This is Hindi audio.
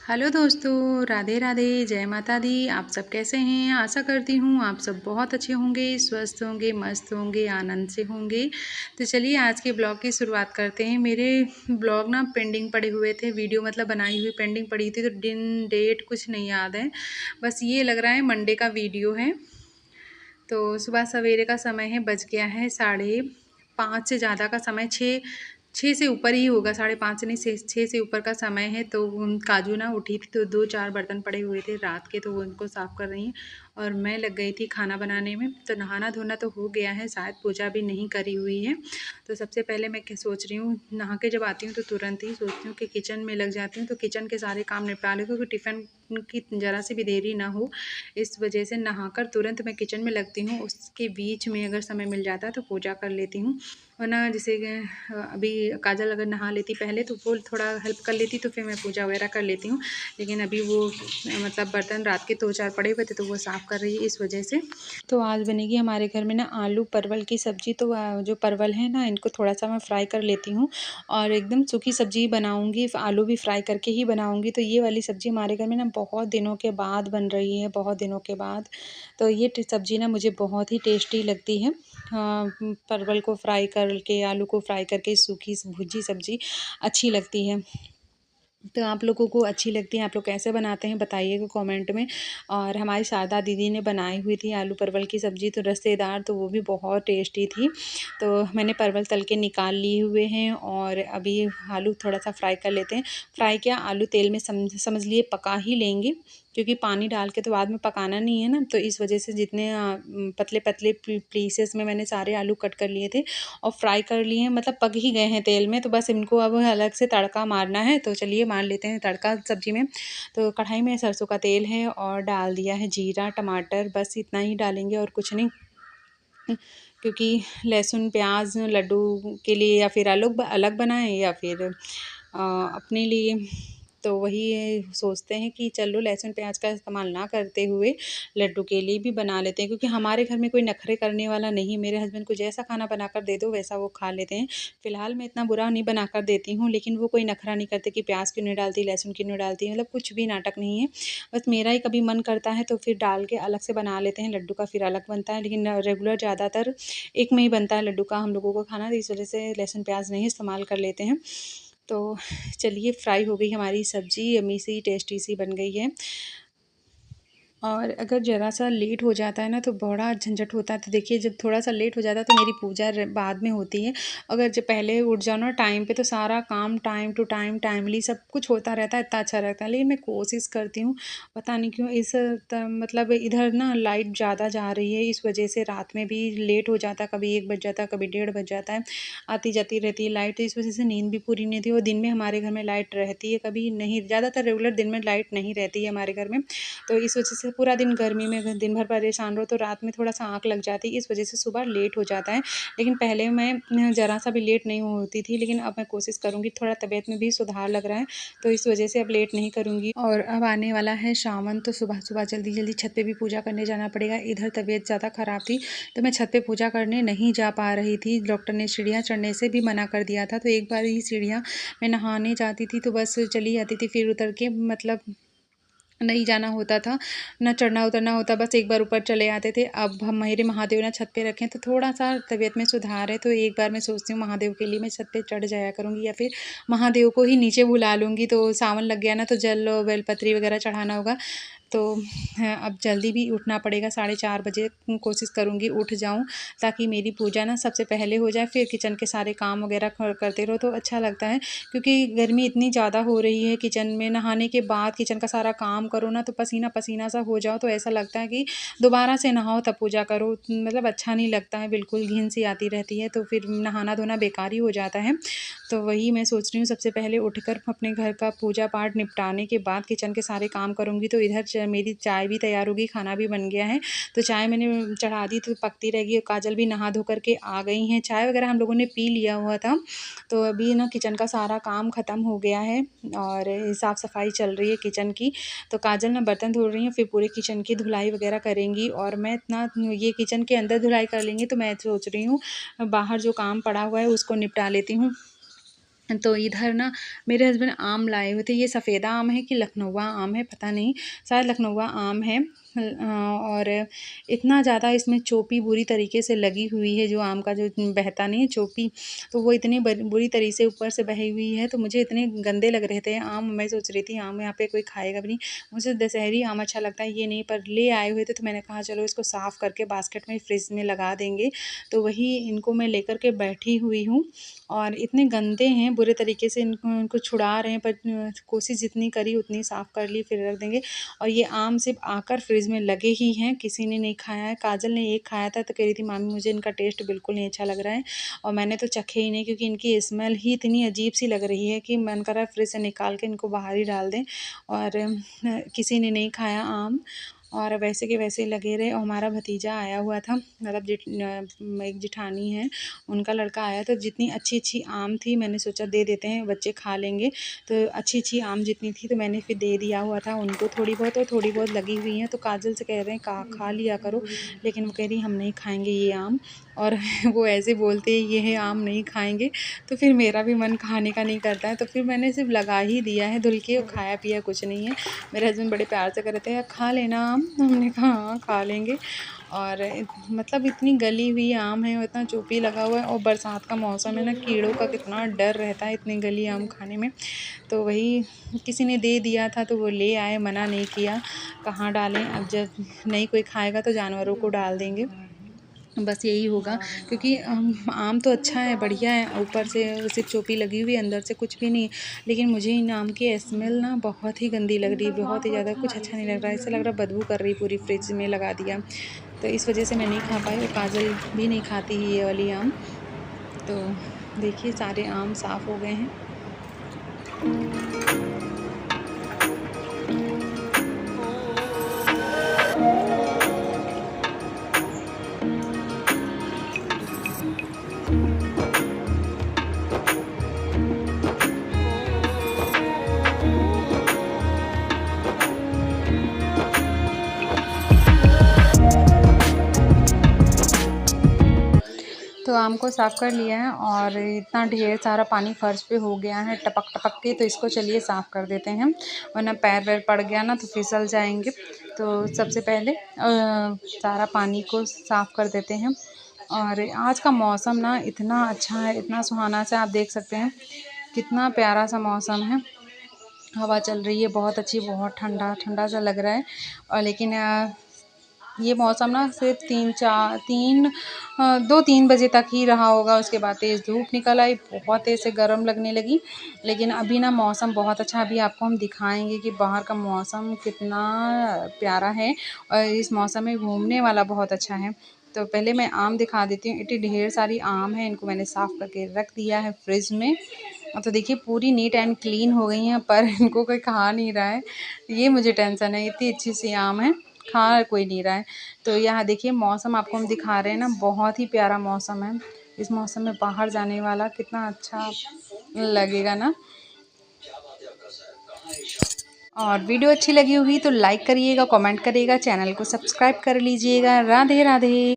हेलो दोस्तों, राधे राधे, जय माता दी। आप सब कैसे हैं? आशा करती हूँ आप सब बहुत अच्छे होंगे, स्वस्थ होंगे, मस्त होंगे, आनंद से होंगे। तो चलिए आज के ब्लॉग की शुरुआत करते हैं। मेरे ब्लॉग ना पेंडिंग पड़े हुए थे, वीडियो मतलब बनाई हुई पेंडिंग पड़ी थी, तो दिन डेट कुछ नहीं याद है। बस ये लग रहा है मंडे का वीडियो है। तो सुबह सवेरे का समय है, बज गया है 5:30 से ज़्यादा का समय, 6 से ऊपर ही होगा, 5:30 से नहीं, 6 से ऊपर का समय है। तो काजू ना उठी थी, तो 2-4 बर्तन पड़े हुए थे रात के, तो वो उनको साफ़ कर रही हैं और मैं लग गई थी खाना बनाने में। तो नहाना धोना तो हो गया है, शायद पूजा भी नहीं करी हुई है। तो सबसे पहले मैं क्या सोच रही हूँ, नहा के जब आती हूँ तो तुरंत ही सोचती हूँ कि किचन में लग जाती हूँ, तो किचन के सारे काम निपटा लूँ, क्योंकि टिफ़िन की ज़रा सी भी देरी ना हो, इस वजह से नहाकर तुरंत मैं किचन में लगती हूँ। उसके बीच में अगर समय मिल जाता है तो पूजा कर लेती हूँ, वरना जैसे अभी काजल अगर नहा लेती पहले तो वो थोड़ा हेल्प कर लेती, तो फिर मैं पूजा वगैरह कर लेती हूँ। लेकिन अभी वो मतलब बर्तन रात के 2-4 पड़े हुए थे, तो वो साफ़ कर रही है, इस वजह से। तो आज बनेगी हमारे घर में ना आलू परवल की सब्ज़ी। तो जो परवल है ना, इनको थोड़ा-सा मैं फ्राई कर लेती हूँ और एकदम सूखी सब्ज़ी बनाऊँगी, आलू भी फ्राई करके ही बनाऊँगी। तो ये वाली सब्ज़ी हमारे घर में ना बहुत दिनों के बाद बन रही है, बहुत दिनों के बाद। तो ये सब्ज़ी ना मुझे बहुत ही टेस्टी लगती है। परवल को फ्राई करके, आलू को फ्राई करके सूखी भुजी सब्ज़ी अच्छी लगती है। तो आप लोगों को अच्छी लगती है, आप लोग कैसे बनाते हैं बताइएगा कमेंट में। और हमारी शारदा दीदी ने बनाई हुई थी आलू परवल की सब्ज़ी, तो रसेदार, तो वो भी बहुत टेस्टी थी। तो मैंने परवल तल के निकाल लिए हुए हैं और अभी आलू थोड़ा-सा फ्राई कर लेते हैं। फ्राई क्या, आलू तेल में समझ लिए पका ही लेंगे, क्योंकि पानी डाल के तो बाद में पकाना नहीं है ना। तो इस वजह से जितने पतले-पतले पीसेस में मैंने सारे आलू कट कर लिए थे और फ्राई कर लिए हैं, मतलब पक ही गए हैं तेल में। तो बस इनको अब अलग से तड़का मारना है, तो चलिए मार लेते हैं तड़का सब्ज़ी में। तो कढ़ाई में सरसों का तेल है और डाल दिया है जीरा, टमाटर, बस इतना ही डालेंगे और कुछ नहीं। क्योंकि लहसुन, प्याज़ लड्डू के लिए या फिर अलग अलग बनाएँ या फिर अपने लिए, तो वही सोचते हैं कि चलो लहसुन प्याज का इस्तेमाल ना करते हुए लड्डू के लिए भी बना लेते हैं, क्योंकि हमारे घर में कोई नखरे करने वाला नहीं। मेरे हस्बैंड को जैसा खाना बनाकर दे दो वैसा वो खा लेते हैं। फ़िलहाल मैं इतना बुरा नहीं बनाकर देती हूँ, लेकिन वो कोई नखरा नहीं करते कि प्याज क्यों नहीं डालती, लहसुन क्यों नहीं डालती, मतलब कुछ भी नाटक नहीं है। बस मेरा ही कभी मन करता है तो फिर डाल के अलग से बना लेते हैं, लड्डू का फिर अलग बनता है। लेकिन रेगुलर ज़्यादातर एक में ही बनता है लड्डू का हम लोगों को खाना, तो इस वजह से लहसुन प्याज नहीं इस्तेमाल कर लेते हैं। तो चलिए फ्राई हो गई हमारी सब्ज़ी, यम्मी सी टेस्टी सी बन गई है। और अगर ज़रा-सा लेट हो जाता है ना तो बड़ा झंझट होता है। तो देखिए जब थोड़ा-सा लेट हो जाता है तो मेरी पूजा बाद में होती है। अगर जब पहले उठ जाओ ना टाइम पे, तो सारा काम टाइम टू टाइम टाइमली सब कुछ होता रहता है, इतना अच्छा रहता है। लेकिन मैं कोशिश करती हूँ, पता नहीं क्यों इस मतलब इधर ना लाइट ज़्यादा जा रही है, इस वज़ह से रात में भी लेट हो जाता है, कभी 1 बज जाता है, कभी 1:30 बज जाता है। आती-जाती रहती है लाइट, तो इस वज़ह से नींद भी पूरी नहीं होती। और दिन में हमारे घर में लाइट रहती है, कभी नहीं, ज़्यादातर रेगुलर दिन में लाइट नहीं रहती है हमारे घर में। तो इस वजह से पूरा दिन गर्मी में अगर दिन भर परेशान रहो तो रात में थोड़ा-सा आँख लग जाती है, इस वजह से सुबह लेट हो जाता है। लेकिन पहले मैं ज़रा-सा भी लेट नहीं होती थी, लेकिन अब मैं कोशिश करूँगी, थोड़ा तबीयत में भी सुधार लग रहा है, तो इस वजह से अब लेट नहीं करूँगी। और अब आने वाला है सावन, तो सुबह-सुबह जल्दी-जल्दी छत पे भी पूजा करने जाना पड़ेगा। इधर तबीयत ज़्यादा ख़राब थी, तो मैं छत पे पूजा करने नहीं जा पा रही थी। डॉक्टर ने सीढ़ियाँ चढ़ने से भी मना कर दिया था, तो एक बार ही सीढ़ियाँ मैं नहाने जाती थी तो बस चली जाती थी, फिर उतर के मतलब नहीं जाना होता था, ना चढ़ना-उतरना होता, बस एक बार ऊपर चले आते थे। अब हम मेरे महादेव ना छत पे रखे हैं, तो थोड़ा-सा तबीयत में सुधार है, तो एक बार मैं सोचती हूँ महादेव के लिए मैं छत पे चढ़ जाया करूँगी, या फिर महादेव को ही नीचे बुला लूँगी। तो सावन लग गया ना, तो जल और बेलपत्री वगैरह चढ़ाना होगा। तो अब जल्दी भी उठना पड़ेगा, 4:30 बजे कोशिश करूँगी उठ जाऊँ, ताकि मेरी पूजा ना सबसे पहले हो जाए, फिर किचन के सारे काम वगैरह करते रहो तो अच्छा लगता है। क्योंकि गर्मी इतनी ज़्यादा हो रही है, किचन में नहाने के बाद किचन का सारा काम करो ना, तो पसीना-पसीना सा हो जाओ, तो ऐसा लगता है कि दोबारा से नहाओ तब पूजा करो, मतलब अच्छा नहीं लगता है, बिल्कुल घिन सी आती रहती है, तो फिर नहाना-धोना बेकार ही हो जाता है। तो वही मैं सोच रही हूँ सबसे पहले उठकर अपने घर का पूजा-पाठ निपटाने के बाद किचन के सारे काम करूँगी, तो इधर मेरी चाय भी तैयार होगी, खाना भी बन गया है। तो चाय मैंने चढ़ा दी, तो पकती रहेगी, और काजल भी नहा धो कर के आ गई हैं। चाय वगैरह हम लोगों ने पी लिया हुआ था। तो अभी ना किचन का सारा काम ख़त्म हो गया है और साफ़-सफ़ाई चल रही है किचन की। तो काजल ना बर्तन धो रही हैं, फिर पूरे किचन की धुलाई वगैरह करेंगी, और मैं इतना ये किचन के अंदर धुलाई कर लेंगी, तो मैं सोच रही हूँ बाहर जो काम पड़ा हुआ है उसको निपटा लेती हूँ। तो इधर ना मेरे हस्बैंड आम लाए हुए थे। ये सफ़ेदा आम है कि लखनऊआ आम है पता नहीं, शायद लखनऊआ आम है। और इतना ज़्यादा इसमें चोपी बुरी तरीके से लगी हुई है, जो आम का जो बहता नहीं है चोपी, तो वो इतनी बुरी तरीके से ऊपर से बही हुई है। तो मुझे इतने गंदे लग रहे थे आम, मैं सोच रही थी आम यहाँ पे कोई खाएगा भी नहीं। मुझे दशहरी आम अच्छा लगता है, ये नहीं, पर ले आए हुए थे तो मैंने कहा चलो इसको साफ़ करके बास्केट में फ्रिज में लगा देंगे। तो वही इनको मैं लेकर के बैठी हुई हूँ। और इतने गंदे हैं, बुरे तरीके से इनको छुड़ा रहे हैं, पर कोशिश जितनी करी उतनी साफ़ कर ली, फिर रख देंगे। और ये आम सिर्फ आकर फ्रिज में लगे ही हैं, किसी ने नहीं खाया है। काजल ने एक खाया था तो कह रही थी मामी मुझे इनका टेस्ट बिल्कुल नहीं अच्छा लग रहा है, और मैंने तो चखे ही नहीं, क्योंकि इनकी स्मेल ही इतनी अजीब सी लग रही है कि मन कर रहा है फ्रिज से निकाल के इनको बाहर ही डाल दें। और किसी ने नहीं खाया आम, और वैसे के वैसे लगे रहे। और हमारा भतीजा आया हुआ था, मतलब एक जिठानी है, उनका लड़का आया, तो जितनी अच्छी अच्छी आम थी मैंने सोचा दे देते हैं, बच्चे खा लेंगे। तो अच्छी अच्छी आम जितनी थी तो मैंने फिर दे दिया हुआ था उनको थोड़ी बहुत, और थोड़ी बहुत लगी हुई हैं। तो काजल से कह रहे हैं खा लिया करो, लेकिन वो कह रही हम नहीं खाएंगे ये आम। और वो ऐसे बोलते हैं ये है आम नहीं खाएंगे, तो फिर मेरा भी मन खाने का नहीं करता है, तो फिर मैंने सिर्फ लगा ही दिया है धुल के, खाया पिया कुछ नहीं है। मेरे हस्बैंड बड़े प्यार से कह रहे थे खा लेना आम, हमने कहा हाँ खा लेंगे। और मतलब इतनी गली हुई आम है और इतना चोपी लगा हुआ है, और बरसात का मौसम है ना, कीड़ों का कितना डर रहता है इतनी गली आम खाने में। तो वही किसी ने दे दिया था तो वो ले आए, मना नहीं किया, कहाँ डालें, अब जब नहीं कोई खाएगा तो जानवरों को डाल देंगे, बस यही होगा। क्योंकि आम तो अच्छा है, बढ़िया है, ऊपर से सिर्फ चोपी लगी हुई है, अंदर से कुछ भी नहीं। लेकिन मुझे इन आम की स्मेल ना बहुत ही गंदी लग रही है, बहुत ही ज़्यादा, कुछ अच्छा नहीं लग रहा है, ऐसा लग रहा है बदबू कर रही, पूरी फ्रिज में लगा दिया। तो इस वजह से मैं नहीं खा पाई, और काजल भी नहीं खाती है ये वाली आम। तो देखिए सारे आम साफ़ हो गए हैं। तो आम को साफ़ कर लिया है, और इतना ढेर सारा पानी फर्श पे हो गया है टपक टपक के, तो इसको चलिए साफ़ कर देते हैं, वरना पैर वैर पड़ गया ना तो फिसल जाएंगे। तो सबसे पहले सारा पानी को साफ़ कर देते हैं। और आज का मौसम ना इतना अच्छा है, इतना सुहाना सा, आप देख सकते हैं कितना प्यारा सा मौसम है। हवा चल रही है बहुत अच्छी, बहुत ठंडा ठंडा सा लग रहा है। और लेकिन ये मौसम ना सिर्फ 2-3 बजे तक ही रहा होगा, उसके बाद तेज़ धूप निकल आई, बहुत तेज़ से गर्म लगने लगी। लेकिन अभी ना मौसम बहुत अच्छा, अभी आपको हम दिखाएंगे कि बाहर का मौसम कितना प्यारा है, और इस मौसम में घूमने वाला बहुत अच्छा है। तो पहले मैं आम दिखा देती हूँ, इतनी ढेर सारी आम है, इनको मैंने साफ़ करके रख दिया है फ्रिज में। तो देखिए पूरी नीट एंड क्लीन हो गई हैं, पर इनको कोई खा नहीं रहा है, ये मुझे टेंशन है। इतनी अच्छी सी आम है, खा कोई नहीं रहा है। तो यहाँ देखिए मौसम आपको हम दिखा रहे हैं ना, बहुत ही प्यारा मौसम है। इस मौसम में बाहर जाने वाला कितना अच्छा लगेगा ना। और वीडियो अच्छी लगी होगी तो लाइक करिएगा, कमेंट करिएगा, चैनल को सब्सक्राइब कर लीजिएगा। राधे राधे।